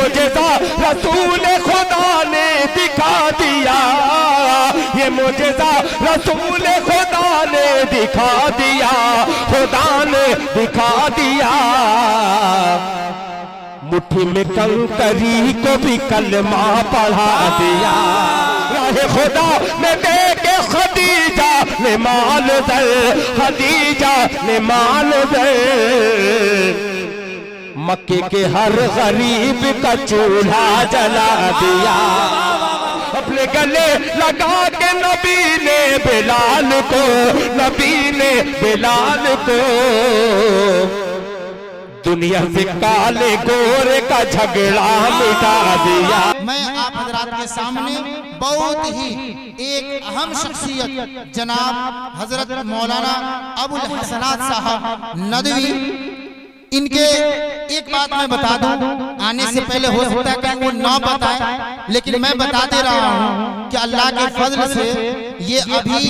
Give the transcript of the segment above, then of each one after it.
معجزہ رسول خدا نے دکھا دیا، یہ معجزہ رسول خدا نے دکھا دیا، خدا نے دکھا دیا۔ مٹھی میں کنکری کو بھی کلمہ پڑھا دیا، راہ خدا میں دے کے خدیجہ نے مال در، خدیجہ نے مال در، مکے کے ہر غریب کا چولہا جلا دیا، اپنے گلے لگا کے نبی نے بلال کو، نبی نے بلال کو دنیا سے کالے گورے کا جھگڑا مٹا دیا۔ میں آپ حضرات کے سامنے بہت ہی ایک اہم شخصیت جناب حضرت مولانا ابو الحسنات صاحب ندوی، ان کے ایک بات میں بتا دوں، آنے سے پہلے ہو سکتا ہے کہ وہ نہ بتائیں، لیکن میں بتا دے رہا ہوں کہ اللہ کے فضل سے یہ ابھی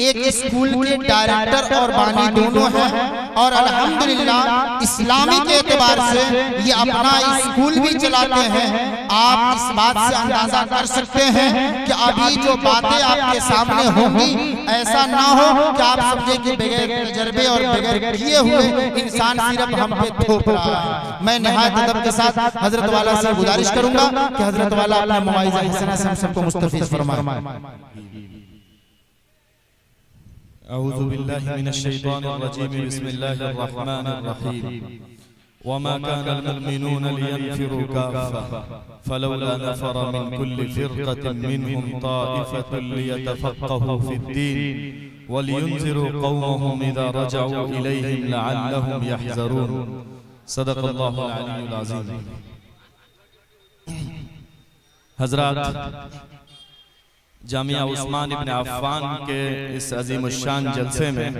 ایک اسکول کے ڈائریکٹر اور بانی دونوں ہیں، اور الحمدللہ اسلامی کے اعتبار سے یہ اپنا اسکول بھی چلاتے ہیں۔ آپ اس بات سے اندازہ کر سکتے ہیں کہ ابھی جو باتیں آپ کے سامنے ہوں گی ایسا نہ ہو کہ آپ سمجھیں کہ بغیر تجربے اور بغیر کیے ہوئے انسان صرف ہم پہ تھوپ رہا ہے۔ میں نہایت ادب کے ساتھ حضرت والا سے گزارش کروں گا کہ حضرت والا اپنا مواعظہ حسنہ سے ہم سب کو مستفیض فرمائیں۔ اعوذ باللہ من الشیطان الرجیم، بسم اللہ الرحمن الرحیم۔ وما كان المؤمنون لينفروا كافة فلولا نفر من كل فرقة منهم طائفة ليتفقهوا في الدين ولينذروا قومهم إذا رجعوا إليهم لعلهم يحذرون۔ صدق اللہ العلی العظیم۔ حضرات، جامعہ عثمان ابن عفان کے اس عظیم الشان جلسے میں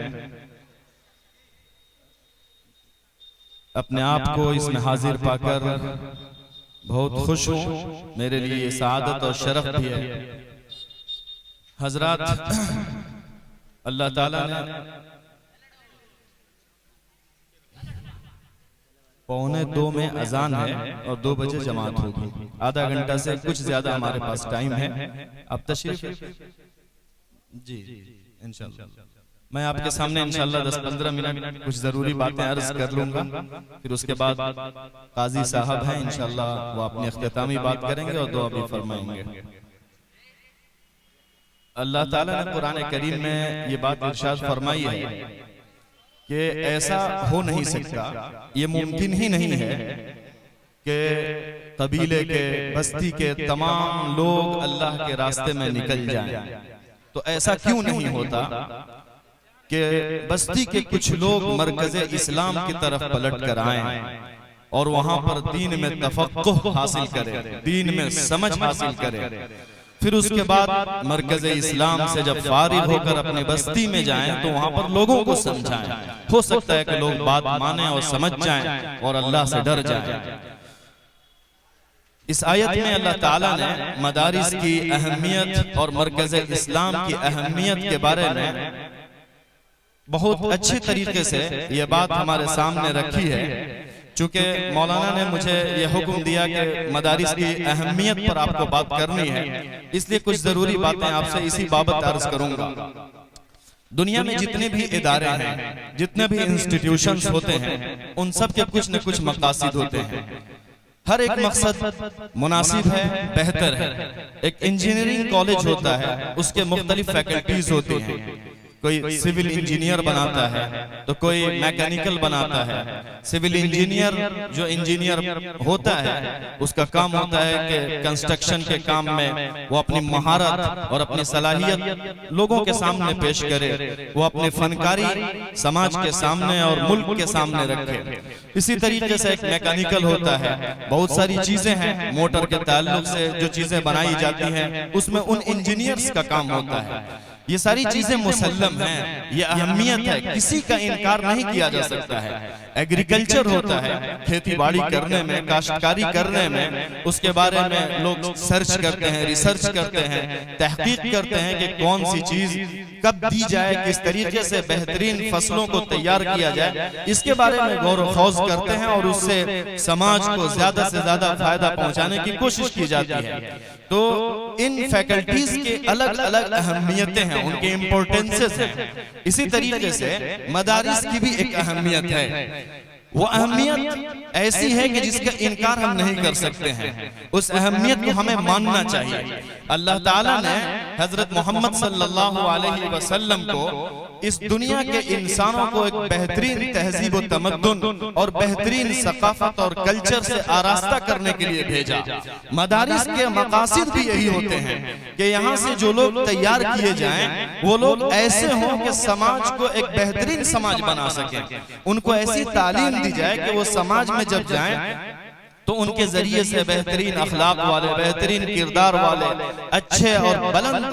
اپنے آپ کو اس میں حاضر پا کر بہت خوش ہوں، میرے لیے یہ سعادت اور شرف بھی ہے۔ حضرات، اللہ تعالیٰ نے 1:45 میں اذان ہے اور 2 بجے جماعت ہوگی، آدھا گھنٹہ سے کچھ زیادہ ہمارے پاس ٹائم ہے۔ اب تشریف جی انشاءاللہ میں آپ کے سامنے انشاءاللہ 10-15 منٹ کچھ ضروری باتیں عرض کر لوں گا، پھر اس کے بعد قاضی صاحب ہیں انشاءاللہ وہ اپنی اختتامی بات کریں گے اور دعا بھی فرمائیں گے۔ اللہ تعالیٰ نے قرآن کریم میں یہ بات ارشاد فرمائی ہے کہ ایسا ہو نہیں سکتا، یہ ممکن ہی نہیں ہے کہ قبیلے کے، بستی کے تمام لوگ اللہ کے راستے میں نکل جائیں۔ تو ایسا کیوں نہیں ہوتا کہ بستی کے کچھ لوگ مرکز اسلام کی طرف پلٹ کر آئیں اور وہاں پر دین میں تفقہ حاصل کریں، دین میں سمجھ حاصل کریں، پھر اس کے بعد مرکز اسلام سے جب فارغ ہو کر اپنے بستی میں جائیں تو وہاں پر لوگوں کو سمجھائیں۔ ہو سکتا ہے کہ لوگ بات مانیں اور سمجھ جائیں اور اللہ سے ڈر جائیں۔ اس آیت میں اللہ تعالیٰ نے مدارس کی اہمیت اور مرکز اسلام کی اہمیت کے بارے میں بہت اچھے طریقے سے یہ بات ہمارے سامنے رکھی ہے۔ چونکہ مولانا نے مجھے یہ حکم دیا کہ مدارس کی اہمیت پر آپ کو بات کرنی ہے، اس لیے کچھ ضروری باتیں آپ سے اسی بابت عرض کروں گا۔ دنیا میں جتنے بھی ادارے ہیں، جتنے بھی انسٹیٹیوشنز ہوتے ہیں، ان سب کے کچھ نہ کچھ مقاصد ہوتے ہیں۔ ہر ایک مقصد مناسب ہے، بہتر ہے۔ ایک انجینئرنگ کالج ہوتا ہے، اس کے مختلف فیکلٹیز ہوتی ہیں۔ کوئی سیول انجینئر بناتا ہے تو کوئی میکینیکل بناتا ہے۔ سیول انجینئر جو انجینئر ہوتا ہے اس کا کام ہوتا ہے کہ کنسٹرکشن کے کام میں وہ اپنی مہارت اور اپنی صلاحیت لوگوں کے سامنے پیش کرے، وہ اپنی فنکاری سماج کے سامنے اور ملک کے سامنے رکھے۔ اسی طریقے سے ایک میکینیکل ہوتا ہے، بہت ساری چیزیں ہیں موٹر کے تعلق سے جو چیزیں بنائی جاتی ہیں اس میں ان انجینئرز کا کام ہوتا ہے۔ یہ ساری چیزیں مسلم ہیں، یہ اہمیت ہے، کسی کا انکار نہیں کیا جا سکتا ہے۔ ایگریکلچر ہوتا ہے، کھیتی باڑی کرنے میں، کاشتکاری کرنے میں، اس کے بارے میں لوگ سرچ کرتے ہیں، ریسرچ کرتے ہیں، تحقیق کرتے ہیں کہ کون سی چیز کب دی جائے، کس طریقے سے بہترین فصلوں کو تیار کیا جائے، اس کے بارے میں غور و خوض کرتے ہیں اور اس سے سماج کو زیادہ سے زیادہ فائدہ پہنچانے کی کوشش کی جاتی ہے۔ تو ان فیکلٹیز کے الگ الگ اہمیتیں ہیں، ان کے امپورٹنسز ہیں۔ اسی طریقے سے مدارس کی بھی ایک اہمیت ہے، وہ اہمیت ایسی ہے کہ جس کا انکار ہم نہیں کر سکتے ہیں، اس اہمیت کو ہمیں ماننا چاہیے۔ اللہ تعالیٰ نے حضرت محمد صلی اللہ علیہ وسلم کو اس دنیا کے انسانوں کو ایک بہترین تہذیب و تمدن اور بہترین ثقافت اور کلچر سے آراستہ کرنے کے لیے بھیجا۔ مدارس کے مقاصد بھی یہی ہوتے ہیں کہ یہاں سے جو لوگ تیار کیے جائیں وہ لوگ ایسے ہوں کہ سماج کو ایک بہترین سماج بنا سکیں، ان کو ایسی تعلیم دی جائے کہ وہ سماج میں جب جائیں تو ان کے ذریعے سے بہترین اخلاق والے، بہترین کردار والے، اچھے اور بلند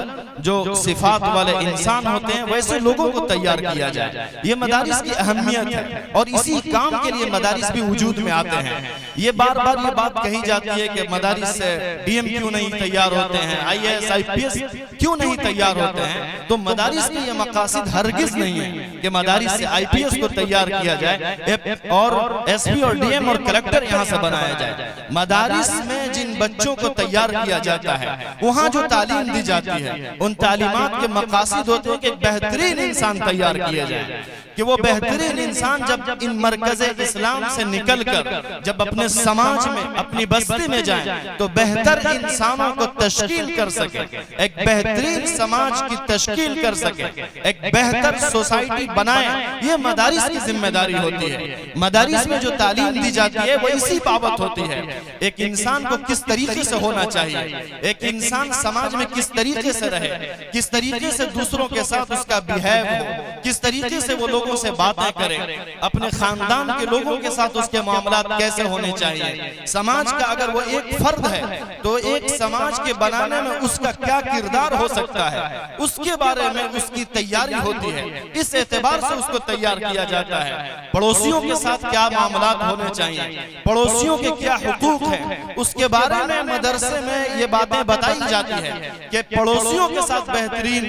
جو صفات والے انسان ہوتے ہیں ویسے لوگوں کو تیار کیا جائے۔ یہ مدارس کی اہمیت ہے اور اسی کام کے لیے مدارس بھی وجود میں آتے ہیں۔ یہ بار بار یہ بات کہی جاتی ہے کہ مدارس سے ڈی ایم کیوں نہیں تیار ہوتے ہیں، آئی A S I P S کیوں نہیں تیار ہوتے ہیں؟ تو مدارس کے یہ مقاصد ہرگز نہیں ہے کہ مدارس سے آئی پی ایس کو تیار کیا جائے اور ایس پی اور ڈی ایم اور کلیکٹر یہاں سے بنایا جائے۔ مدارس میں جن بچوں کو تیار کیا جاتا ہے وہاں جو تعلیم دی جاتی ہے ان تعلیمات کے مقاصد ہوتے ہیں کہ ایک بہترین انسان تیار کیا جائے، کہ وہ بہترین انسان جب ان مرکز اسلام سے نکل کر جب اپنے سماج میں اپنی بستی میں جائیں تو بہتر انسانوں کو تشکیل کر سکے، ایک بہترین سماج کی تشکیل کر سکے، ایک بہتر سوسائٹی بنائیں۔ یہ مدارس کی ذمہ داری ہوتی ہے۔ مدارس میں جو تعلیم دی جاتی ہے وہ اسی بابت ہوتی ہے، ایک انسان کو کس طریقے سے ہونا چاہیے، ایک انسان سماج میں کس طریقے سے رہے، کس طریقے سے دوسروں کے ساتھ اس کا بیہیو ہو، کس طریقے سے وہ لوگوں سے باتیں کرے، اپنے خاندان کے لوگوں کے ساتھ اس کے معاملات کیسے ہونے چاہیے۔ سماج کا اگر وہ ایک فرد ہے تو ایک سماج کے بنانے میں اس کا کیا کردار ہو سکتا ہے، اس کے بارے میں اس کی تیاری ہوتی ہے۔ اس اعتبار سے اس کو تیار کیا جاتا ہے۔ پڑوسیوں کے ساتھ کیا معاملات ہونے چاہیے، پڑوسیوں کے کیا حقوق ہیں، اس کے بارے میں مدرسے میں یہ باتیں بتائی جاتی ہے کہ پڑوسیوں کے ساتھ بہترین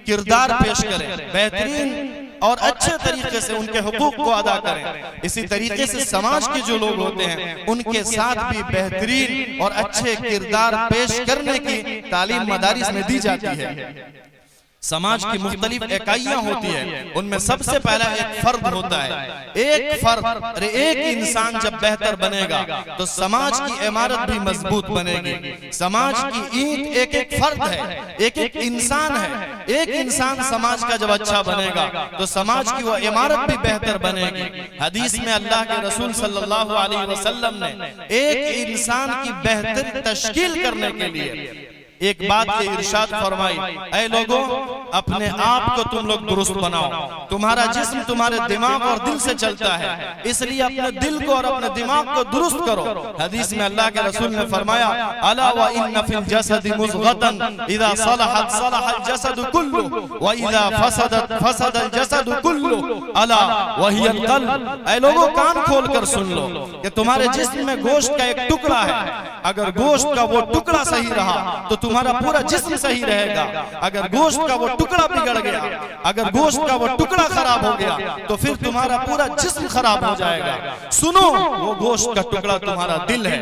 کردار پیش کریں، بہترین اور اچھے طریقے سے ان کے حقوق کو ادا کریں۔ اسی طریقے سے سماج کے جو لوگ ہوتے ہیں ان کے ساتھ بھی بہترین اور اچھے کردار پیش کرنے کی تعلیم مدارس میں دی جاتی ہے۔ سماج کی مختلف اکائیاں ہوتی ہیں، ان میں سب سے پہلا ایک فرد ہوتا ہے۔ ایک فرد، ایک انسان جب بہتر بنے گا تو سماج کی عمارت بھی مضبوط بنے گی۔ سماج کی اینٹ ایک ایک فرد ہے، ایک ایک انسان ہے۔ ایک انسان سماج کا جب اچھا بنے گا تو سماج کی وہ عمارت بھی بہتر بنے گی۔ حدیث میں اللہ کے رسول صلی اللہ علیہ وسلم نے ایک انسان کی بہتر تشکیل کرنے کے لیے ایک بات کے ارشاد فرمائی، اے لوگوں اپنے آپ کو تم لوگ درست بناؤ، تمہارا جسم تمہارے دماغ اور دل سے چلتا ہے، اس لیے اپنے دل کو اور اپنے دماغ کو درست کرو۔ حدیث میں اللہ کے رسول نے فرمایا، الا وان فی الجسد مضغۃ اذا صلحت صلح الجسد كله واذا فسدت فسد الجسد كله الا وهي القلب۔ اے لوگوں کان کھول کر سن لو کہ تمہارے جسم میں گوشت کا ایک ٹکڑا ہے، اگر گوشت کا وہ ٹکڑا صحیح رہا تو تمہارا پورا جسم صحیح رہے گا۔ اگر گوشت کا وہ ٹکڑا بگڑ گیا، اگر گوشت کا وہ ٹکڑا خراب ہو گیا تو پھر تمہارا پورا جسم خراب ہو جائے گا۔ سنو، وہ گوشت کا ٹکڑا تمہارا دل ہے،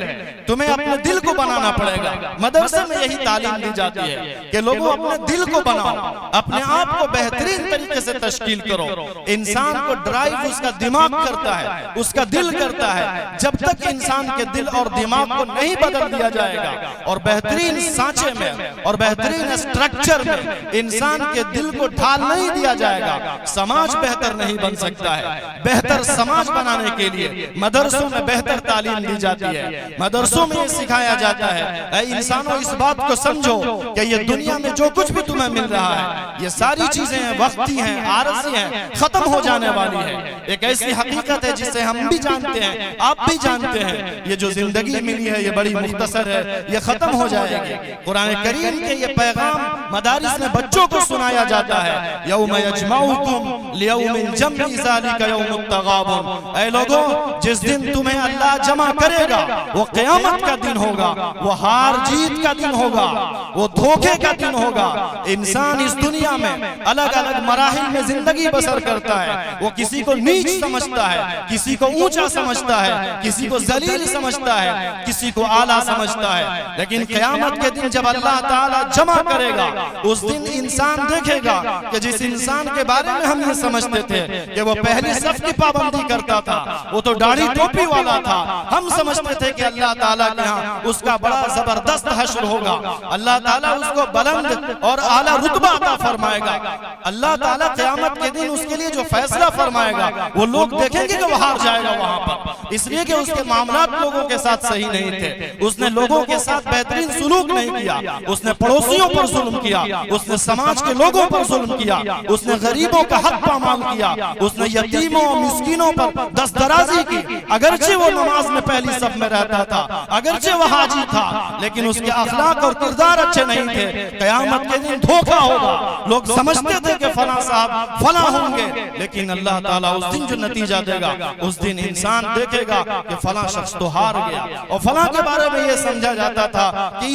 تمہیں اپنے دل کو بنانا پڑے گا۔ مدرسے میں یہی تعلیم دی جاتی ہے کہ لوگوں اپنے دل کو بناؤ، اپنے آپ کو بہترین طریقے سے تشکیل کرو۔ انسان کو ڈرائیو اس کا دماغ کرتا ہے، اس کا دل کرتا ہے۔ جب تک انسان کے دل اور دماغ کو نہیں بدل دیا جائے گا اور بہترین سانچے میں اور بہترین اسٹرکچر میں انسان کے دل کو ڈھال نہیں دیا جائے گا، سماج بہتر نہیں بن سکتا ہے۔ بہتر سماج بنانے کے لیے مدرسوں میں بہتر تعلیم دی جاتی ہے۔ مدرسوں میں یہ سکھایا جاتا ہے، اے انسانوں اس بات کو سمجھو کہ یہ دنیا میں جو کچھ بھی تمہیں مل رہا ہے یہ ساری چیزیں وقتی ہیں، عارضی ہیں، ختم ہو جانے والی ہیں۔ ایک ایسی حقیقت ہے جسے ہم بھی جانتے ہیں، آپ بھی جانتے ہیں، یہ جو زندگی ملی ہے یہ بڑی مختصر ہے، یہ ختم ہو جائے گی۔ قرآن قرآن کریم کے یہ پیغام مدارس میں بچوں کو سنایا جاتا ہے، یوم یجمعکم لیوم الجمع ذالک یوم التغابن، اے لوگوں جس دن تمہیں اللہ جمع کرے گا وہ قیامت کا دن ہوگا، وہ ہار جیت کا دن ہوگا، وہ دھوکے کا دن ہوگا۔ انسان اس دنیا میں الگ الگ مراحل میں زندگی بسر کرتا ہے، وہ کسی کو نیچ سمجھتا ہے، کسی کو اونچا سمجھتا ہے، کسی کو ذلیل سمجھتا ہے، کسی کو اعلیٰ سمجھتا ہے، لیکن قیامت کے دن جب اللہ تعالیٰ جمع کرے گا اس دن انسان دیکھے گا کہ جس انسان کے بارے میں ہم یہ سمجھتے تھے کہ وہ پہلی صف کی پابندی کرتا تھا، وہ تو داڑھی ٹوپی والا تھا، ہم سمجھتے تھے کہ اللہ تعالیٰ کے ہاں اس کا بڑا زبردست حشر ہوگا، اللہ تعالیٰ اس کو بلند اور اعلیٰ رتبہ عطا فرمائے گا۔ اللہ تعالیٰ قیامت کے دن اس کے لیے جو فیصلہ فرمائے گا وہ لوگ دیکھیں گے کہ وہ ہار جائے گا وہاں پر، اس لیے کہ اس کے معاملات لوگوں کے ساتھ صحیح نہیں تھے، اس نے لوگوں کے ساتھ بہترین سلوک نہیں کیا، اس نے پڑوسیوں پر ظلم کیا، اس نے سماج کے لوگوں پر ظلم کیا، اس نے غریبوں کا حق پامال کیا، اس نے یتیموں اور مسکینوں پر دست درازی کی، اگرچہ وہ نماز میں پہلی صف میں رہتا تھا، اگرچہ وہ حاجی تھا، لیکن اس کے اخلاق اور کردار اچھے نہیں تھے۔ قیامت کے دن دھوکہ ہوگا، لوگ سمجھتے تھے کہ فلاں صاحب فلاں ہوں گے، لیکن اللہ تعالیٰ اس دن جو نتیجہ دے گا اس دن انسان دیکھے گا کہ فلاں شخص تو ہار گیا، اور فلاں کے بارے میں یہ سمجھا جاتا تھا کہ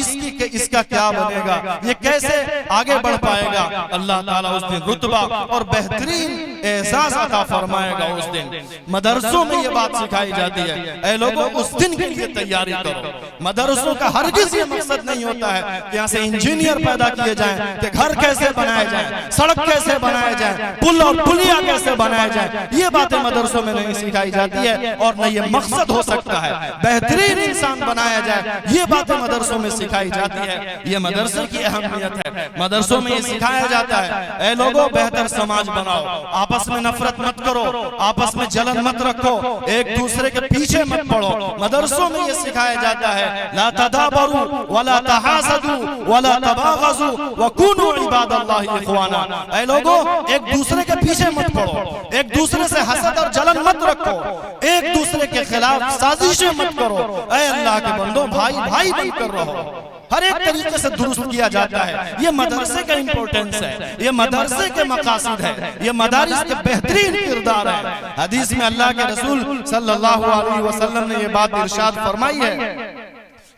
اس کا کیا بنے گا، یہ کیسے آگے بڑھ پائے گا۔ اللہ تعالیٰ اس دن رتبہ اور بہترین احساس عطا فرمائے گا۔ اس دن مدرسوں میں یہ بات سکھائی جاتی ہے، اے لوگوں اس دن کے لیے تیاری کرو۔ مدرسوں کا ہرگز یہ مقصد نہیں ہوتا ہے کہ یہاں سے انجینئر پیدا کیے جائیں، کہ گھر کیسے بنائے جائیں، سڑک کیسے بنائے جائیں، پل اور پلیا کیسے بنائے جائیں، یہ باتیں مدرسوں میں نہیں سکھائی جاتی ہے، اور نہ یہ مقصد ہو سکتا ہے بہترین انسان بنایا جائے، یہ باتیں مدرسوں میں سکھائی جاتی ہے۔ یہ مدرسے کی اہمیت ہے، مدرسوں میں یہ سکھایا جاتا ہے اے لوگوں بہتر سماج بناؤ، آپس میں نفرت مت کرو، آپس میں جلن مت رکھو، ایک دوسرے کے پیچھے مت پڑو۔ مدرسوں میں یہ سکھایا جاتا ہے لا تدابروا ولا تحاسدوا ولا تباغضوا وكونوا عباد اللہ اخوانا، اے لوگوں ایک دوسرے کے پیچھے مت پڑو، ایک دوسرے سے حسد اور جلن مت رکھو، ایک دوسرے کے خلاف سازشیں مت کرو، اے اللہ کے بندوں بھائی بھائی بن کر رہو، ہر ایک طریقے سے درست کیا جاتا ہے۔ یہ مدرسے کا امپورٹنس ہے، یہ مدرسے کے مقاصد ہے، یہ مدارس کے بہترین کردار ہے۔ حدیث میں اللہ کے رسول صلی اللہ علیہ وسلم نے یہ بات ارشاد فرمائی ہے،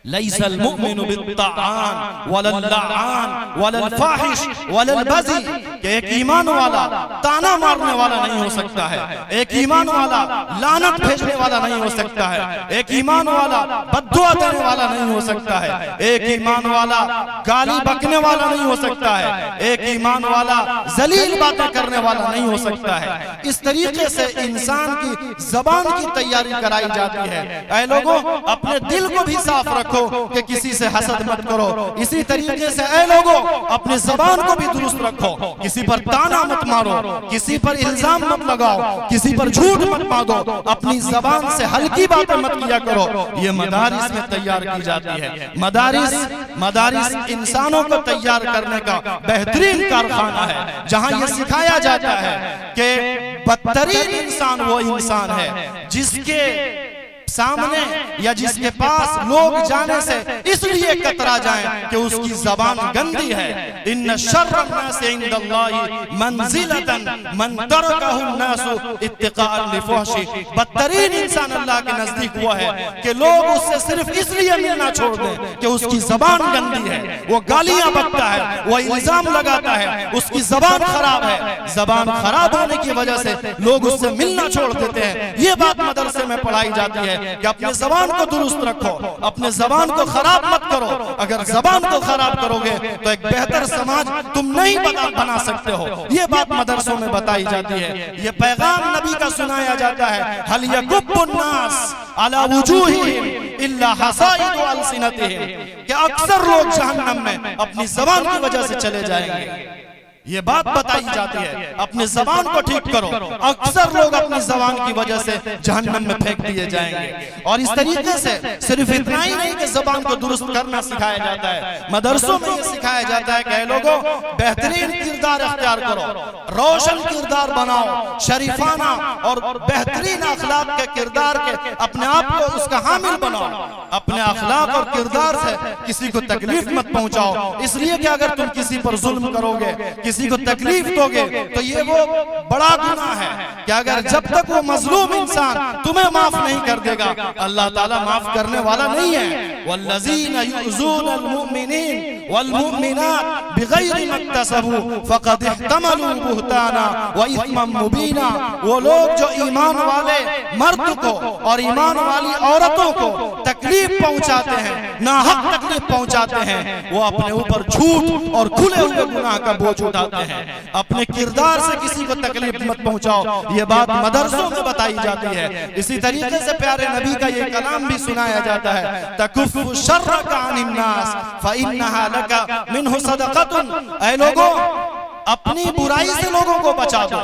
لیس المؤمن بالطعان ولا اللعان ولا الفاحش ولا البذی، کہ ایک ایمان والا تانا مارنے والا نہیں ہو سکتا ہے، ایک ایمان والا لعنت بھیجنے والا نہیں ہو سکتا ہے، ایک ایمان والا بد دعا دینے والا نہیں ہو سکتا ہے، ایک ایمان والا گالی بکنے والا نہیں ہو سکتا ہے، ایک ایمان والا ذلیل باتیں کرنے والا نہیں ہو سکتا ہے۔ اس طریقے سے انسان کی زبان کی تیاری کرائی جاتی ہے۔ اے لوگوں اپنے دل کو بھی صاف رکھو کہ کسی سے حسد مت کرو، اسی طریقے سے اے لوگوں اپنے زبان کو بھی درست رکھو، کسی پر تانا مت مارو، کسی پر الزام مت لگاؤ، کسی پر جھوٹ مت باندھو، اپنی زبان سے ہلکی باتیں مت کیا کرو۔ یہ مدارس میں تیار کی جاتی ہے۔ مدارس انسانوں کو تیار کرنے کا بہترین کارخانہ ہے، جہاں یہ سکھایا جاتا ہے کہ بدترین انسان وہ انسان ہے جس کے سامنے یا جس کے پاس لوگ جانے سے اس لیے کترا جائیں کہ اس کی زبان گندی ہے۔ ان شر الناس عند اللہ منزلۃ من ترکہ الناس اتقاء لفحش، بدترین انسان اللہ کے نزدیک ہوا ہے کہ لوگ اس سے صرف اس لیے ملنا چھوڑ دیں کہ اس کی زبان گندی ہے، وہ گالیاں بکتا ہے، وہ الزام لگاتا ہے، اس کی زبان خراب ہے۔ زبان خراب ہونے کی وجہ سے لوگ اس سے ملنا چھوڑ دیتے ہیں۔ یہ بات مدرسے میں پڑھائی جاتی ہے کہ اپنے زبان کو درست رکھو، اپنے زبان کو خراب مت کرو۔ اگر زبان کو خراب کرو گے تو ایک بہتر سماج تم نہیں بنا سکتے ہو۔ یہ بات مدرسوں میں بتائی جاتی ہے، یہ پیغام نبی کا سنایا جاتا ہے، هل يكب الناس على وجوههم الا حصائد السنتهم، کہ اکثر لوگ جہنم میں اپنی زبان کی وجہ سے چلے جائیں گے۔ یہ بات بتائی جاتی ہے، اپنی زبان کو ٹھیک کرو، اکثر لوگ اپنی زبان کی وجہ سے جہنم میں پھینک دیے جائیں گے۔ اور اس طریقے سے صرف اتنا ہی نہیں کہ زبان کو درست کرنا سکھایا جاتا ہے، مدرسوں میں یہ سکھایا جاتا ہے کہ اے لوگوں بہترین کردار اختیار کرو، روشن کردار بناؤ، شریفانہ اور بہترین اخلاق کے کردار کے اپنے آپ کو اس کا حامل بناؤ۔ اپنے اخلاق اور کردار سے کسی کو تکلیف مت پہنچاؤ، اس لیے کہ اگر تم کسی پر ظلم کرو گے، کسی کو تکلیف دو گے تو یہ وہ بڑا گناہ ہے کہ اگر جب تک وہ مظلوم انسان تمہیں معاف نہیں کر دے گا، اللہ تعالیٰ معاف کرنے والا نہیں ہے۔ والذین یؤذون المؤمنین والمؤمنات بغیر ما اکتسبوا فقد احتملوا بہتانا واثما مبینا۔ وہ لوگ جو ایمان والے مرد کو اور ایمان والی عورتوں کو تکلیف پہنچاتے ہیں، ناحق تکلیف پہنچاتے ہیں، وہ اپنے اوپر جھوٹ اور کھلے ہوئے گناہ کا بوجھ اٹھاتے ہیں۔ اپنے کردار سے کسی کو تکلیف مت پہنچاؤ، یہ بات مدرسوں میں بتائی جاتی ہے۔ اسی طریقے سے پیارے نبی کا یہ کلام بھی سنایا جاتا ہے، تکف شرک عن الناس فإنہا لک منہ صدقۃ۔ اے لوگوں، اپنی برائی سے لوگوں کو بچا دو،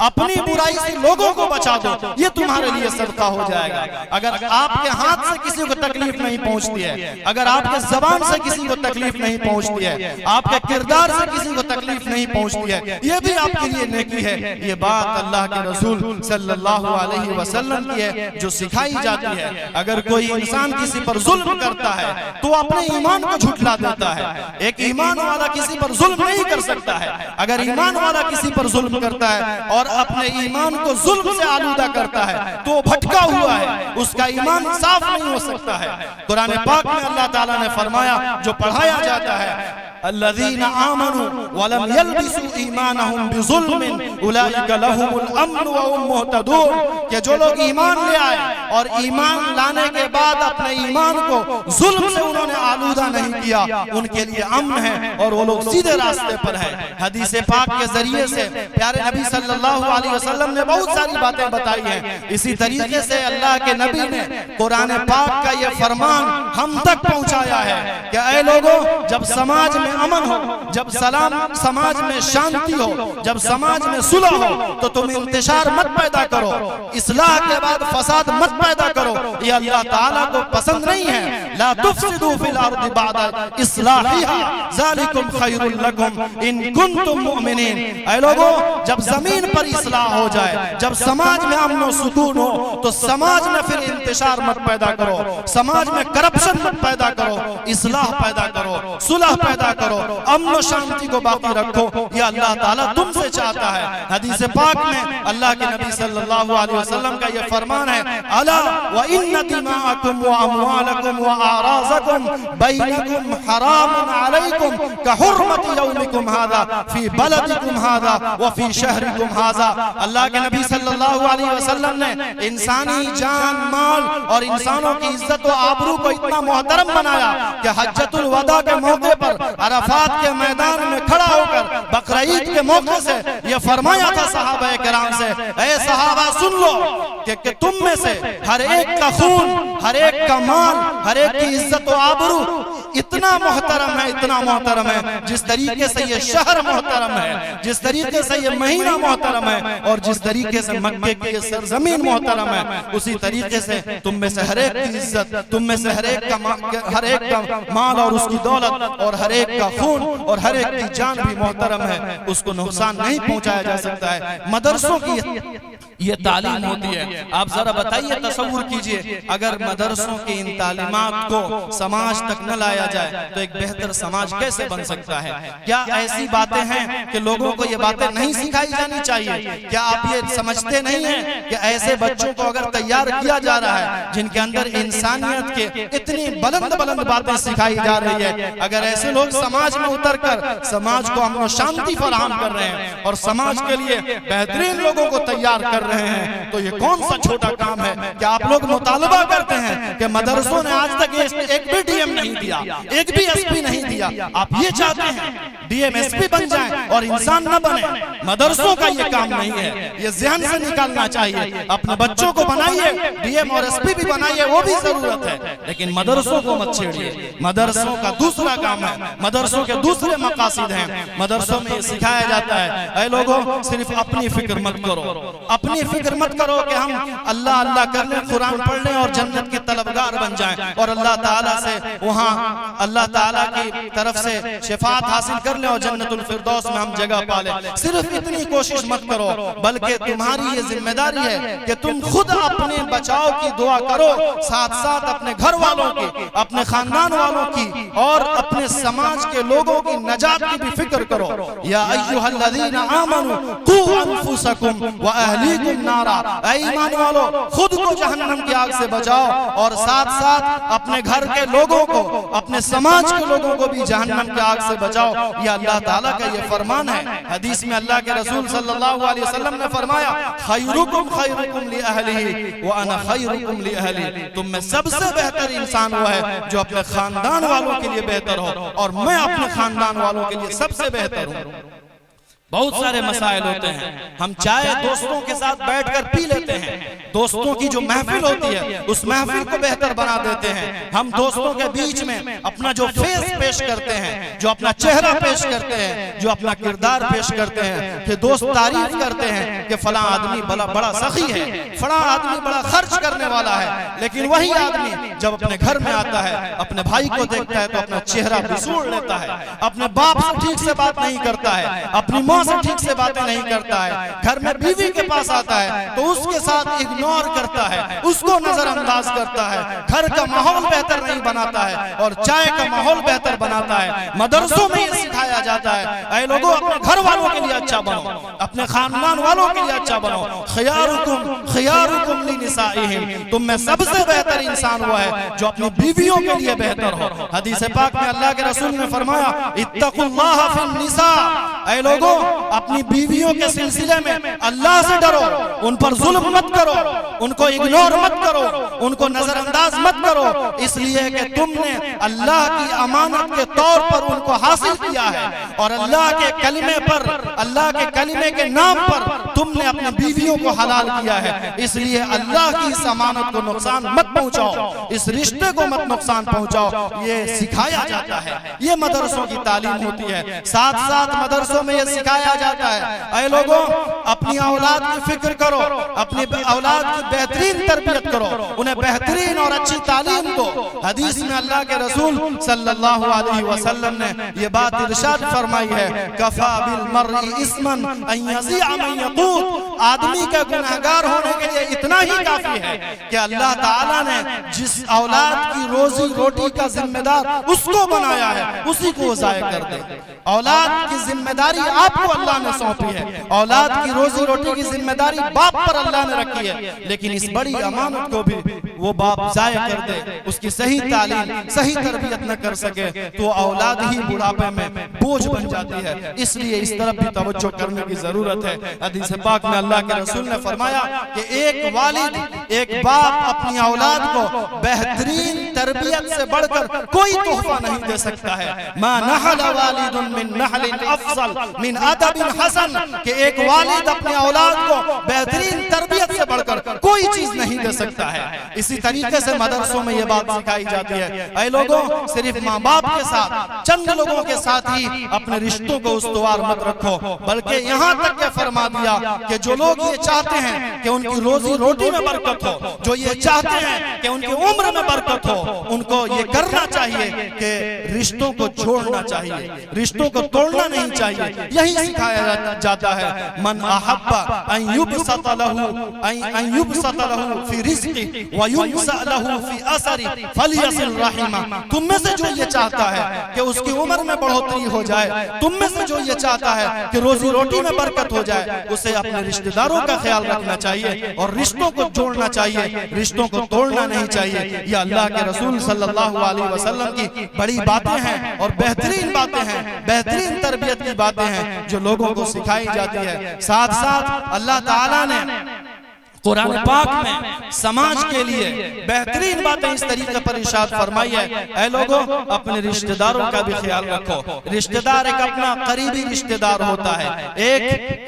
اپنی برائی سے لوگوں کو بچا دو، یہ تمہارے لیے صدقہ ہو جائے گا۔ اگر آپ کے ہاتھ سے کسی کو تکلیف نہیں پہنچتی ہے، اگر آپ کے زبان سے کسی کو تکلیف نہیں پہنچتی ہے، آپ کے کردار سے کسی کو تکلیف نہیں پہنچتی ہے، یہ بھی آپ کے لیے نیکی ہے۔ یہ بات اللہ کے رسول صلی اللہ علیہ وسلم کی ہے جو سکھائی جاتی ہے۔ اگر کوئی انسان کسی پر ظلم کرتا ہے تو اپنے ایمان کو جھٹلا دیتا ہے۔ ایک ایمان والا کسی پر ظلم نہیں کر سکتا ہے۔ اگر ایمان والا کسی پر ظلم کرتا ہے اور اپنے ایمان کو ظلم سے آلودہ کرتا ہے تو وہ بھٹکا ہوا ہے، اس کا ایمان صاف نہیں ہو سکتا ہے۔ قرآن پاک میں اللہ تعالیٰ نے فرمایا، جو پڑھایا جاتا ہے، الذین آمنوا ولم یلبسوا ایمانہم بظلم اولئک لہم الامن وهم مہتدون، کہ جو لوگ ایمان لے آئے اور ایمان لانے کے بعد اپنے ایمان کو ظلم سے انہوں نے آلودہ نہیں کیا، ان کے لیے امن ہے اور وہ لوگ سیدھے راستے پر ہیں۔ حدیث پاک کے ذریعے سے پیارے نبی صلی اللہ علیہ وسلم نے بہت ساری باتیں بتائی ہیں۔ اسی طریقے سے اللہ کے نبی نے قرآن پاک کا یہ فرمان ہم تک پہنچایا ہے کہ اے لوگوں، جب سماج میں امن ہو، جب سماج میں شانتی ہو، جب سماج میں صلح ہو تو تم انتشار مت پیدا کرو، اصلاح کے بعد فساد مت پیدا کرو، یہ اللہ تعالیٰ کو پسند نہیں ہے۔ لا تفسدوا فی الارض بعد اصلاحها ذالکم خیر لکم ان کنتم مؤمنین۔ اے لوگوں، جب زمین پر اصلاح ہو جائے، جب سماج میں امن و سکون ہو تو سماج میں پھر انتشار مت پیدا کرو، سماج میں کرپشن مت پیدا کرو، اصلاح پیدا کرو، صلح پیدا کرو، امن و شانتی کو باقی رکھو، یہ اللہ تعالیٰ تم سے چاہتا ہے۔ حدیث پاک میں اللہ کے نبی صلی اللہ علیہ وسلم کا یہ فرمان ہے، الا وان دماءکم واموالکم واعراضکم بینکم حرام علیکم کحرمت یومکم ھذا فی بلدکم ھذا وفی شہرکم ھذا۔ اللہ کے نبی صلی اللہ علیہ وسلم نے انسانی جان، مال اور انسانوں کی عزت و آبرو کو اتنا محترم بنایا کہ حجۃ الوداع کے موقع پر عرفات کے میدان میں کھڑا ہو کر بقرعید کے موقع سے یہ فرمایا تھا صحابہ کرام سے، اے صحابہ سن لو کہ تم میں سے ہر ایک کا خون، ہر ایک کا مال، ہر ایک کی عزت و آبرو اتنا محترم ہے، اتنا محترم ہے، جس طریقے سے یہ شہر محترم ہے، جس طریقے سے یہ مہینہ محترم ہے، اور جس طریقے سے مکے کی یہ سرزمین محترم ہے، اسی طریقے سے تم میں سے ہر ایک کی عزت، تم میں سے ہر ایک کا مال اور اس کی دولت اور ہر ایک کا خون اور ہر ایک کی جان بھی محترم ہے، اس کو نقصان نہیں پہنچایا جا سکتا ہے۔ مدرسوں کی یہ تعلیم ہوتی ہے۔ آپ ذرا بتائیے، تصور کیجئے اگر مدرسوں کی ان تعلیمات کو سماج تک نہ لایا جائے تو ایک بہتر سماج کیسے بن سکتا ہے؟ کیا ایسی باتیں ہیں کہ لوگوں کو یہ باتیں نہیں سکھائی جانی چاہیے؟ کیا آپ یہ سمجھتے نہیں ہیں کہ ایسے بچوں کو اگر تیار کیا جا رہا ہے جن کے اندر انسانیت کے اتنی بلند بلند باتیں سکھائی جا رہی ہے، اگر ایسے لوگ سماج میں اتر کر سماج کو امن و شانتی فراہم کر رہے ہیں اور سماج کے لیے بہترین لوگوں کو تیار کر رہے ہیں تو یہ کون سا چھوٹا کام ہے؟ کہ آپ لوگ مطالبہ کرتے ہیں کہ مدرسوں نے آج تک ایک بھی ڈی ایم نہیں دیا، ایک بھی ایس پی نہیں دیا، آپ یہ چاہتے ہیں ڈی ایم ایس پی بن جائیں اور انسان نہ بنے؟ مدرسوں کا یہ کام نہیں ہے، یہ ذہن سے نکالنا چاہیے۔ اپنے بچوں کو بنائیے، ڈی ایم اور ایس پی بھی بنائیے، وہ بھی ضرورت ہے، لیکن مدرسوں کو مت چھیڑیے۔ مدرسوں کا دوسرا کام ہے، مدرسوں کے دوسرے مقاصد ہیں۔ مدرسوں میں یہ سکھایا جاتا ہے، اے لوگوں صرف اپنی فکر مت کرو، اپنی اپنی فکر مت کرو کہ ہم اللہ اللہ کر لیں، قرآن پڑھ لیں اور جنت کے طلبگار بن جائیں اور اللہ تعالیٰ سے وہاں اللہ تعالیٰ کی طرف سے شفاعت حاصل کر لیں اور جنت الفردوس میں ہم جگہ پا لیں۔ صرف اتنی کوشش مت کرو، بلکہ تمہاری یہ ذمہ داری ہے کہ تم خود اپنے بچاؤ کی دعا کرو، ساتھ ساتھ اپنے گھر والوں کی، اپنے خاندان والوں کی اور اپنے سماج کے لوگوں کی نجات کی بھی فکر کرو۔ یا ایھا الذین آمنوا قوا انفسکم واہلیکم نارا، اے ایمان والو خود کو جہنم کی آگ سے بچاؤ اور ساتھ ساتھ اپنے گھر کے لوگوں کو، اپنے سماج کے لوگوں کو بھی جہنم کی آگ سے بچاؤ۔ یہ اللہ تعالیٰ کا یہ فرمان ہے۔ حدیث میں اللہ کے رسول صلی اللہ علیہ وسلم نے فرمایا خیرکم خیرکم لأہلہ وانا خیرکم لأہلی، تم میں سب سے بہتر انسان وہ ہے جو اپنے خاندان والوں کے لیے بہتر ہو اور میں اپنے خاندان والوں کے لیے سب سے بہتر ہوں۔ بہت سارے مسائل ہوتے ہیں، ہم چائے دوستوں کے ساتھ بیٹھ کر پی لیتے ہیں، دوستوں کی جو محفل ہوتی ہے اس محفل کو بہتر بنا دیتے ہیں۔ ہم دوستوں کے بیچ میں اپنا جو فیس پیش کرتے ہیں، جو اپنا چہرہ پیش کرتے ہیں، جو اپنا کردار پیش کرتے ہیں کہ دوست تعریف کرتے ہیں کہ فلاں آدمی بڑا سخی ہے، فلاں آدمی بڑا خرچ کرنے والا ہے، لیکن وہی آدمی جب اپنے گھر میں آتا ہے، اپنے بھائی کو دیکھتا ہے تو اپنا چہرہ بسوڑ لیتا ہے، اپنے باپ سے ٹھیک سے بات نہیں کرتا ہے، اپنی ماں سے ٹھیک سے باتیں نہیں کرتا ہے، گھر میں بیوی کے پاس آتا ہے تو اس کے ساتھ اگنور کرتا ہے، اس کو نظر انداز کرتا ہے، گھر کا ماحول بہتر نہیں بناتا ہے اور چائے کا ماحول بہتر بناتا ہے۔ مدرسوں میں یہ سکھایا جاتا ہے اے لوگوں اپنے گھر والوں کے لیے اچھا بنو، اپنے خاندان والوں کے لیے اچھا بنو۔ خیارکم خیارکم لنسائہم، تم میں سب سے بہتر انسان وہ ہے جو اپنی بیویوں کے لیے بہتر ہو۔ حدیث پاک میں اللہ کے رسول نے فرمایا اتقوا اللہ فی النساء، اے لوگوں اپنی بیویوں کے سلسلے میں اللہ سے ڈرو، ان پر ظلم مت کرو، ان کو اگنور مت کرو، ان کو نظر انداز مت کرو، اس لیے کہ تم نے اللہ کی امانت کے طور پر ان کو حاصل کیا ہے اور اللہ کے کلمے پر، اللہ کے کلمے کے نام پر تم نے اپنی بیویوں کو حلال کیا ہے، اس لیے اللہ کی اس امانت کو نقصان مت پہنچاؤ، اس رشتے کو مت نقصان پہنچاؤ۔ یہ سکھایا جاتا ہے، یہ مدرسوں کی تعلیم ہوتی ہے۔ ساتھ ساتھ مدرسوں میں یہ سکھایا جاتا ہے اے لوگوں اپنی اولاد کی فکر کرو، اپنی اولاد کی بہترین تربیت کرو، انہیں بہترین اور اچھی تعلیم دو۔ حدیث میں اللہ کے رسول صلی اللہ علیہ وسلم نے یہ بات ارشاد فرمائی ہے کفا بالمرء اثما ان یضیع من یقوت، آدمی کا گنہگار ہونے کے لیے اتنا ہی کافی ہے کہ اللہ تعالیٰ نے جس اولاد کی روزی روٹی کا ذمہ دار اس کو بنایا ہے اسی کو ضائع کر دے۔ اولاد کی ذمہ داری آپ کو اللہ نے سونپی ہے، اولاد کی روزی روٹی کی ذمہ داری باپ پر اللہ نے رکھی ہے، لیکن اس بڑی امانت کو بھی وہ باپ ضائع کر دے، اس کی صحیح تعلیم صحیح تربیت نہ کر سکے تو اولاد ہی بڑھاپے میں بوجھ بن جاتی ہے۔ اس لیے اس طرف بھی توجہ کرنے کی ضرورت ہے۔ حدیث پاک میں اللہ کے رسول نے فرمایا کہ ایک والد، ایک باپ اپنی اولاد کو بہترین تربیت سے بڑھ کر کوئی تحفہ نہیں دے سکتا ہے۔ ما نحل والد من نحل افضل من ادب حسن، کہ ایک والد اپنے اولاد کو بہترین تربیت سے بڑھ کر کوئی چیز نہیں دے سکتا ہے۔ اسی طریقے سے مدرسوں میں یہ بات سکھائی جاتی ہے اے لوگوں صرف ماں باپ کے ساتھ، چند لوگوں کے ساتھ ہی اپنے رشتوں کو استوار مت رکھو، بلکہ یہاں تک کہ فرما دیا کہ جو لوگ یہ چاہتے ہیں کہ ان کی روزی روٹی میں برکت ہو، جو یہ چاہتے ہیں کہ ان کی عمر میں برکت ہو، ان کو یہ کرنا چاہیے کہ رشتوں کو جوڑنا چاہیے، رشتوں کو توڑنا نہیں چاہیے۔ یہی سکھایا جاتا ہے من احب ان یبسط له فی رزقه وینسأ له فی اثره فلیصل رحمہ، تم میں سے جو یہ چاہتا ہے کہ اس کی عمر میں بڑھوتری ہو جائے، تم میں سے جو یہ چاہتا ہے کہ روزی روٹی میں برکت ہو جائے، اسے اپنے رشتہ داروں کا خیال رکھنا چاہیے اور رشتوں کو جوڑنا چاہیے، رشتوں کو توڑنا نہیں چاہیے۔ یہ اللہ کے رسول صلی اللہ علیہ وسلم کی بڑی باتیں ہیں اور بہترین باتیں ہیں، بہترین تربیت کی باتیں ہیں جو لوگوں کو سکھائی جاتی ہے۔ ساتھ ساتھ اللہ تعالیٰ نے قرآن پاک میں سماج کے لیے بہترین باتیں اس طریقے پر ارشاد فرمائی ہے، اے لوگوں اپنے رشتہ داروں کا بھی خیال رکھو۔ رشتہ دار ایک اپنا قریبی رشتہ دار ہوتا ہے،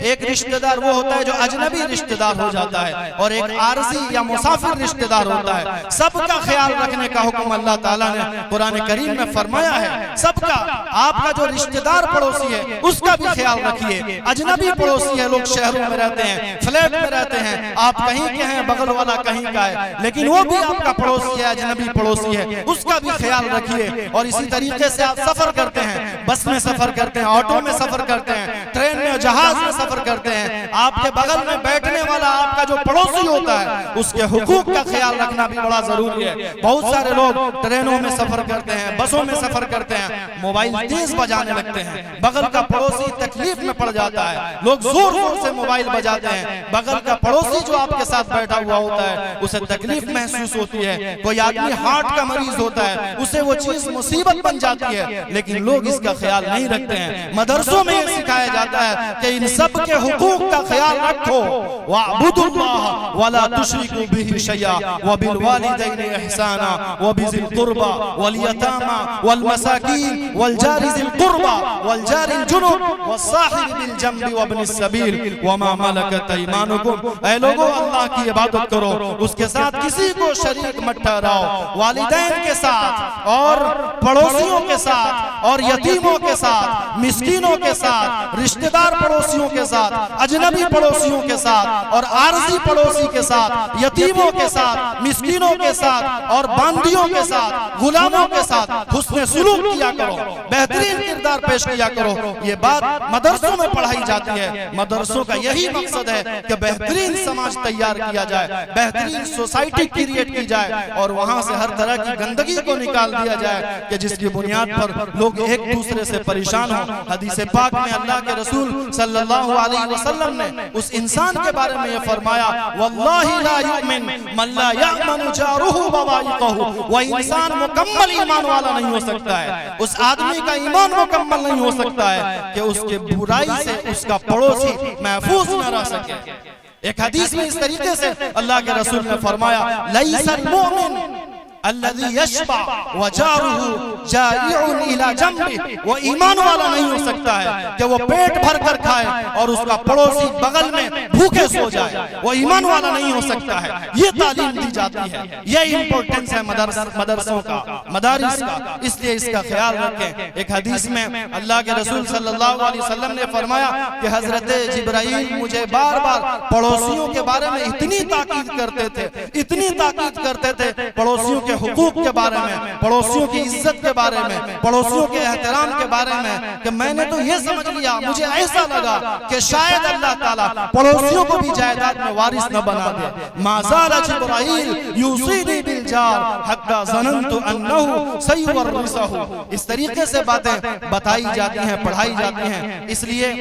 ایک رشتہ دار وہ ہوتا ہے جو اجنبی رشتہ دار ہو جاتا ہے، اور ایک عارضی یا مسافر رشتہ دار ہوتا ہے۔ سب کا خیال رکھنے کا حکم اللہ تعالیٰ نے قرآن کریم میں فرمایا ہے۔ سب کا، آپ کا جو رشتہ دار پڑوسی ہے اس کا بھی خیال رکھیے۔ اجنبی پڑوسی ہے، لوگ شہروں میں رہتے ہیں، فلیٹ میں رہتے ہیں، آپ کہیں کے ہیں، بغل والا کہیں کا ہے، لیکن وہ بھی آپ کا پڑوسی ہے، اجنبی پڑوسی ہے، اس کا بھی خیال رکھیے۔ اور اسی طریقے سے آپ سفر کرتے ہیں، بس میں سفر کرتے ہیں، آٹو میں سفر کرتے ہیں، ٹرین میں، جہاز میں سفر کرتے ہیں، آپ کے بغل میں بیٹھنے والا آپ کا جو پڑوسی ہوتا ہے اس کے حقوق کا خیال رکھنا بھی بڑا ضروری ہے۔ بہت سارے لوگ ٹرینوں میں سفر کرتے ہیں، بسوں میں سفر کرتے ہیں، موبائل تیز بجانے لگتے ہیں، بغل کا پڑوسی تکلیف میں پڑ جاتا ہے، لوگ زور زور سے موبائل بجاتے ہیں، بغل کا پڑوسی جو آپ کے ساتھ بیٹھا ہوا ہوتا ہے اسے تکلیف محسوس ہوتی ہے۔ کوئی آدمی ہارٹ کا مریض ہوتا ہے، اسے وہ چیز مصیبت بن جاتی ہے، لیکن لوگ اس کا خیال نہیں رکھتے ہیں۔ مدرسوں میں یہ سکھایا جاتا ہے کہ ان سب کے حقوق کا خیال رکھو، وَاعْبُدُوا اللَّهَ وَلَا تُشْرِكُوا بِهِ شَيْئًا وَبِالْوَالِدَيْنِ إِحْسَانًا وَبِذِي الْقُرْبَى وَالْيَتَامَى وَالْمَسَاكِينِ وَالْجَارِ ذِي الْقُرْبَى وَالْجَارِ الْجُنُبِ وَالصَّاحِبِ بِالْجَنبِ وَابْنِ السَّبِيلِ وَمَا مَلَكَتْ أَيْمَانُكُمْ۔ اے لوگوں اللہ کی عبادت کرو، اس کے ساتھ کسی کو شریک مت ٹھہراؤ۔ والدین کے ساتھ اور پڑوسیوں کے ساتھ اور یتیموں کے ساتھ، مسکینوں کے ساتھ، رشتہ دار پڑوسیوں کے ساتھ، اجنبی پڑوسیوں کے ساتھ اور عارضی پڑوسی کے ساتھ، یتیموں کے ساتھ، مسکینوں کے ساتھ اور باندیوں کے ساتھ، غلاموں کے ساتھ حسن سلوک کیا کرو، بہترین کردار پیش کیا کرو۔ یہ بات مدرسوں میں پڑھائی جاتی ہے۔ مدرسوں کا یہی مقصد ہے کہ بہترین سماج تیار کیا جائے، بہترین سوسائٹی کریٹ کی جائے، اور وہاں سے ہر طرح کی گندگی کو نکال دیا جائے کہ جس کی بنیاد پر لوگ ایک دوسرے سے پریشان ہوں۔ حدیث پاک میں اللہ کے رسول صلی اللہ علیہ وسلم نے اس انسان کے بارے میں یہ فرمایا، واللہ لا یؤمن من لا یأمن جارہ بوائقہ۔ وہ انسان مکمل ایمان والا نہیں ہو سکتا ہے، اس آدمی کا ایمان مکمل نہیں ہو سکتا ہے کہ اس کے برائی سے اس کا پڑوسی محفوظ نہ رہ سکے۔ ایک حدیث میں اس طریقے سے اللہ کے رسول نے فرمایا، لیس المؤمن الذي يشبع وجاره جائع الى جنبه۔ وہ ایمان والا نہیں ہو سکتا ہے کہ وہ پیٹ بھر کر کھائے اور اس کا پڑوسی بغل میں بھوکے سو جائے، وہ ایمان والا نہیں ہو سکتا ہے۔ یہ تعلیم دی جاتی ہے، یہ امپورٹنس ہے مدرسوں کا، مدارس کا، اس لیے اس کا خیال رکھیں۔ ایک حدیث میں اللہ کے رسول صلی اللہ علیہ وسلم نے فرمایا کہ حضرت جبرائیل مجھے بار بار پڑوسیوں کے بارے میں اتنی تاکید کرتے تھے، اتنی تاکید کرتے تھے، پڑوسیوں کے حقوق کے بارے میں، پڑوسیوں کی عزت کے بارے میں، پڑوسیوں کے احترام کے بارے میں، کہ میں نے تو یہ سمجھ لیا، مجھے ایسا لگا کہ شاید اللہ تعالیٰ پڑوسیوں کو بھی جائیداد میں وارث نہ بنا دے۔ ما زال جبرائیل یوصینی بالجار حتی ظننت انہ سیورثہ۔ اس طریقے سے باتیں بتائی جاتی ہیں، پڑھائی جاتی ہیں۔ اس لیے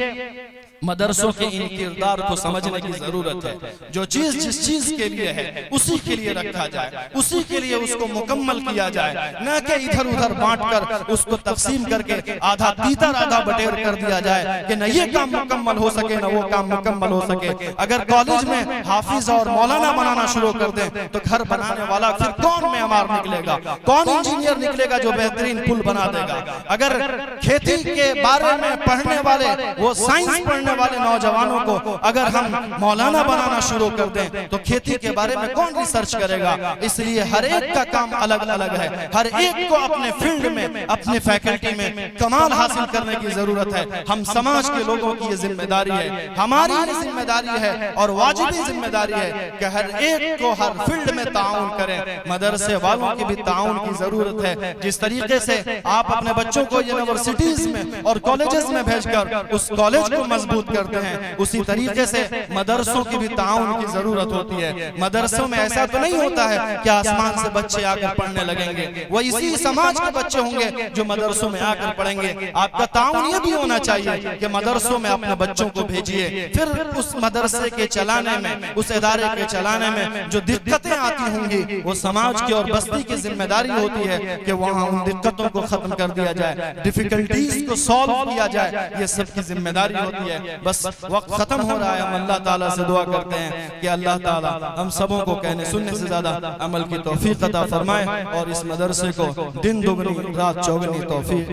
مدرسوں کے ان کردار کو سمجھنے کی ضرورت ہے۔ جو چیز جس چیز کے لیے ہے اسی کے لیے رکھا جائے، اسی کے لیے اس کو مکمل کیا جائے، نہ کہ ادھر ادھر بانٹ کر اس کو تقسیم کر کے آدھا تیتر آدھا بٹیر کر دیا جائے کہ نہ یہ کام مکمل ہو سکے نہ وہ کام مکمل ہو سکے۔ اگر کالج میں حافظ اور مولانا بنانا شروع کر دیں تو گھر بنانے والا پھر کون معمار نکلے گا، کون انجینئر نکلے گا جو بہترین پل بنا دے گا۔ اگر کھیتی کے بارے میں پڑھنے والے وہ سائنس پڑھنے والے نوجوانوں کو اگر ہم مولانا بنانا شروع کر دیں تو کھیتی کے بارے میں کون ریسرچ کرے گا؟ اس لیے ہر ایک کا کام الگ الگ ہے، ہر ایک کو اپنے فیلڈ میں، اپنے فیکلٹی میں کمال حاصل کرنے کی ضرورت ہے۔ ہم سماج کے لوگوں کی یہ ذمہ داری ہے، ہماری یہ ذمہ داری ہے اور واجبی ذمہ داری ہے کہ ہر ایک کو ہر فیلڈ میں تعاون کریں۔ مدرسے والوں کی بھی تعاون کی ضرورت ہے۔ جس طریقے سے آپ اپنے بچوں کو یونیورسٹیز میں اور کالجز میں بھیج کر اس کالج کو مضبوط کرتے ہیں، اسی طریقے سے مدرسوں کی بھی تعاون کی ضرورت ہوتی ہے۔ مدرسوں میں ایسا تو نہیں ہوتا ہے کہ آسمان سے بچے آ کر پڑھنے لگیں گے، وہ اسی سماج کے بچے ہوں گے جو مدرسوں میں آ کر پڑھیں گے. آپ کا تعاون یہ بھی ہونا چاہیے کہ مدرسوں میں اپنے بچوں کو بھیجیے. پھر اس مدرسے کے چلانے میں, اس ادارے کے چلانے میں جو دقتیں آتی ہوں گی, وہ سماج کی اور بستی کی ذمہ داری ہوتی ہے کہ وہاں ان دقتوں کو ختم کر دیا جائے, ڈیفیکلٹیز کو سالو کیا جائے. یہ سب کی ذمہ داری ہوتی ہے. بس وقت ختم ہو رہا ہے. ہم اللہ تعالیٰ سے دعا کرتے ہیں کہ اللہ تعالیٰ ہم سبوں کو کہنے سننے سے زیادہ عمل کی توفیق عطا فرمائے, اور اس مدرسے کو دن دگنی رات چوگنی توفیق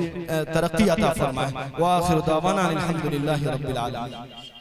ترقی عطا فرمائے. وآخر دعوانا الحمدللہ رب العالمین.